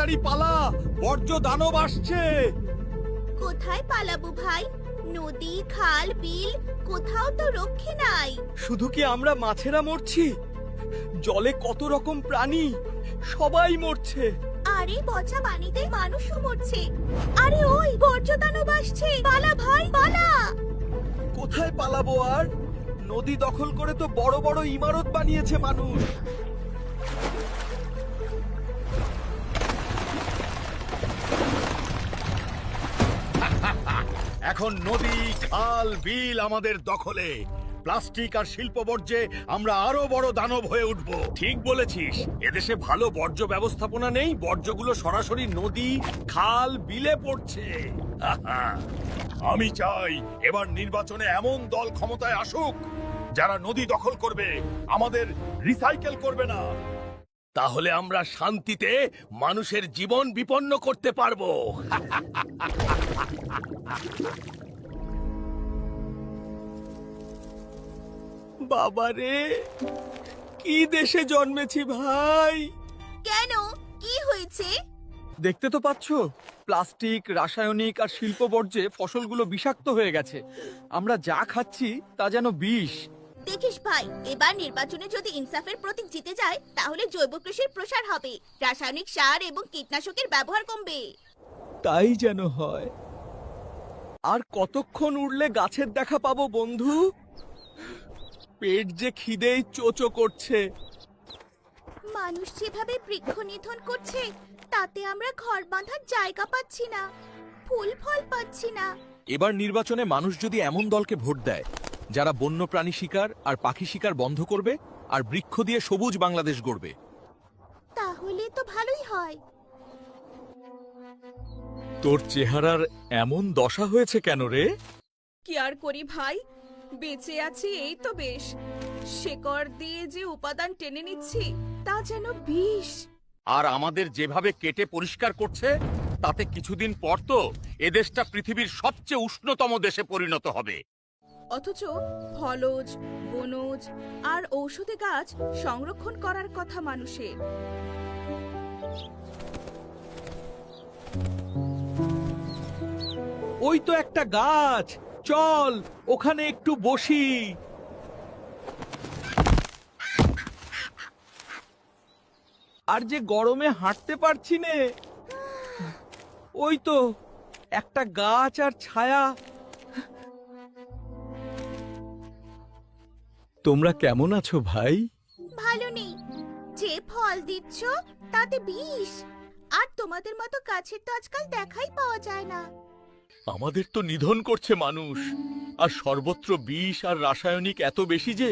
তাড়াতাড়ি পালা, বর্জ্য দানব আসছে। কোথায় পালাবো ভাই? নদী, খাল, বিল কোথাও তো রক্ষে নাই। শুধু কি আমরা মাছেরা মরছি? জলে কত রকম প্রাণী, সবাই মরছে। আরে পচা পানিতে মানুষও মরছে। আরে ওই বর্জ্য দানব আসছে, পালা ভাই পালা। কোথায় পালাবো আর? নদী দখল করে তো বড় বড় ইমারত বানিয়েছে মানুষ। এখন নদী, খাল, বিল আমাদের দখলে। প্লাস্টিক আর শিল্প বর্জ্যে আমরা আরো বড় দানব হয়ে উঠব। ঠিক বলেছিস, এদেশে ভালো বর্জ্য ব্যবস্থাপনা নেই, বর্জ্যগুলো সরাসরি নদী, খাল, বিলে পড়ছে। আমি চাই এবার নির্বাচনে এমন দল ক্ষমতায় আসুক যারা নদী দখল করবে, আমাদের রিসাইকেল করবে না। তাহলে আমরা শান্তিতে মানুষের জীবন বিপন্ন করতে পারবো। বাবারে, কি দেশে জন্মেছি ভাই! কেন, কি হয়েছে? দেখতে তো পাচ্ছ, প্লাস্টিক, রাসায়নিক আর শিল্প বর্জ্যে ফসলগুলো বিষাক্ত হয়ে গেছে। আমরা যা খাচ্ছি তা যেন বিষ। দেখিস ভাই, এবার নির্বাচনে যদি ইনসাফের প্রতীক জিতে যায় তাহলে জৈব কৃষির প্রসার হবে, রাসায়নিক সার এবং কীটনাশকের ব্যবহার কমবে। তাই যেন হয়। আর কতক্ষণ উড়লে গাছের দেখা পাবো বন্ধু? পেট যে খিদেই চোচো করছে। মানুষ যেভাবে বৃক্ষ নিধন করছে তাতে আমরা ঘর বাঁধার জায়গা পাচ্ছি না, ফুল ফল পাচ্ছি না। এবার নির্বাচনে মানুষ যদি এমন দলকে ভোট দেয় যারা বন্যপ্রাণী শিকার আর পাখি শিকার বন্ধ করবে আর বৃক্ষ দিয়ে সবুজ বাংলাদেশ গড়বে, তাহলে তো ভালোই হয়। তোর চেহারার এমন দশা হয়েছে কেন রে? কি আর করি ভাই, বেঁচে আছি এই তো বেশ। শেকড় দিয়ে যে উপাদান টেনে নিচ্ছি তা যেন বিষ। আর আমাদের যেভাবে কেটে পরিষ্কার করছে তাতে কিছুদিন পর তো এদেশটা পৃথিবীর সবচেয়ে উষ্ণতম দেশে পরিণত হবে। অথচ ফলজ, বনজ আর ঔষধি গাছ সংরক্ষণ করার কথা মানুষের। ওই তো একটা গাছ, চল ওখানে একটু বসি। আর যে গরমে হাঁটতে পারছি নে। ওই তো একটা গাছ আর ছায়া। তোমরা কেমন আছো ভাই? ভালো নেই, যে ফল দিচ্ছ তাতে বিষ, আর তোমাদের মতো গাছের তো আজকাল দেখাই পাওয়া যায় না। আমাদের তো নিধন করছে মানুষ, আর সর্বত্র বিষ আর রাসায়নিক এত বেশি যে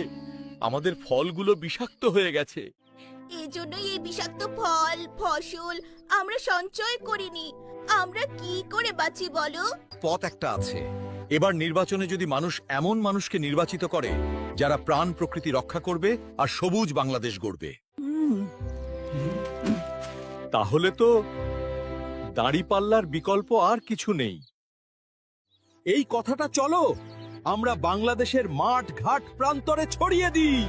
আমাদের ফলগুলো বিষাক্ত হয়ে গেছে। এজন্যই এই বিষাক্ত ফল, ফসল আমরা সঞ্চয় করিনি। আমরা কি করে বাঁচি বলো? পথ একটা আছে। এবার নির্বাচনে যদি মানুষ এমন মানুষকে নির্বাচিত করে যারা প্রাণ প্রকৃতি রক্ষা করবে আর সবুজ বাংলাদেশ গড়বে, তাহলে তো দাঁড়িপাল্লার বিকল্প আর কিছু নেই। এই কথাটা চলো আমরা বাংলাদেশের মাঠ ঘাট প্রান্তরে ছড়িয়ে দিই।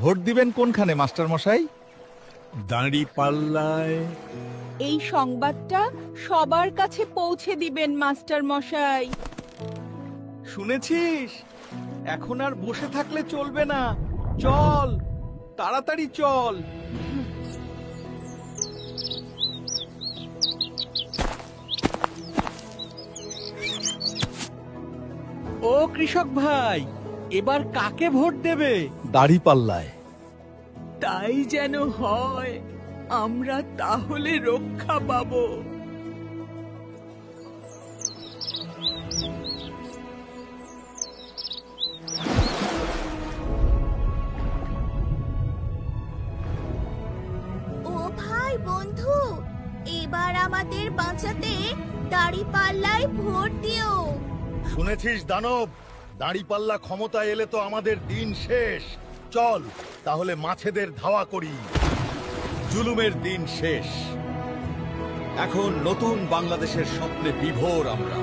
ভোট দিবেন কোনখানে মাস্টার মশাই? দাঁড়িপাল্লায়। এই সংবাদটা সবার কাছে পৌঁছে দিবেন মাস্টার মশাই। শুনেছিস? এখন আর বসে থাকলে চলবে না, চল তাড়াতাড়ি চল। ও কৃষক ভাই, এবার কাকে ভোট দেবে? দাঁড়িপাল্লায়। তাই যেন হয়, আমরা তাহলে রক্ষা পাবো। ও ভাই বন্ধু, এবার আমাদের বাঁচাতে দাঁড়িপাল্লায় ভোট দিও। শুনেছিস দানব, দাঁড়িপাল্লা ক্ষমতায় এলে তো আমাদের দিন শেষ। চল তাহলে মাছেদের ধাওয়া করি। জুলুমের দিন শেষ। এখন নতুন বাংলাদেশের স্বপ্নে বিভোর আমরা।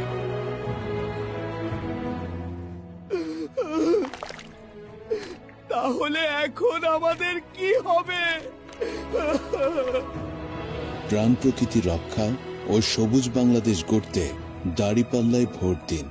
তাহলে এখন আমাদের কি হবে? প্রাণ প্রকৃতি রক্ষা ও সবুজ বাংলাদেশ গড়তে দাঁড়িপাল্লায় ভোট দিন।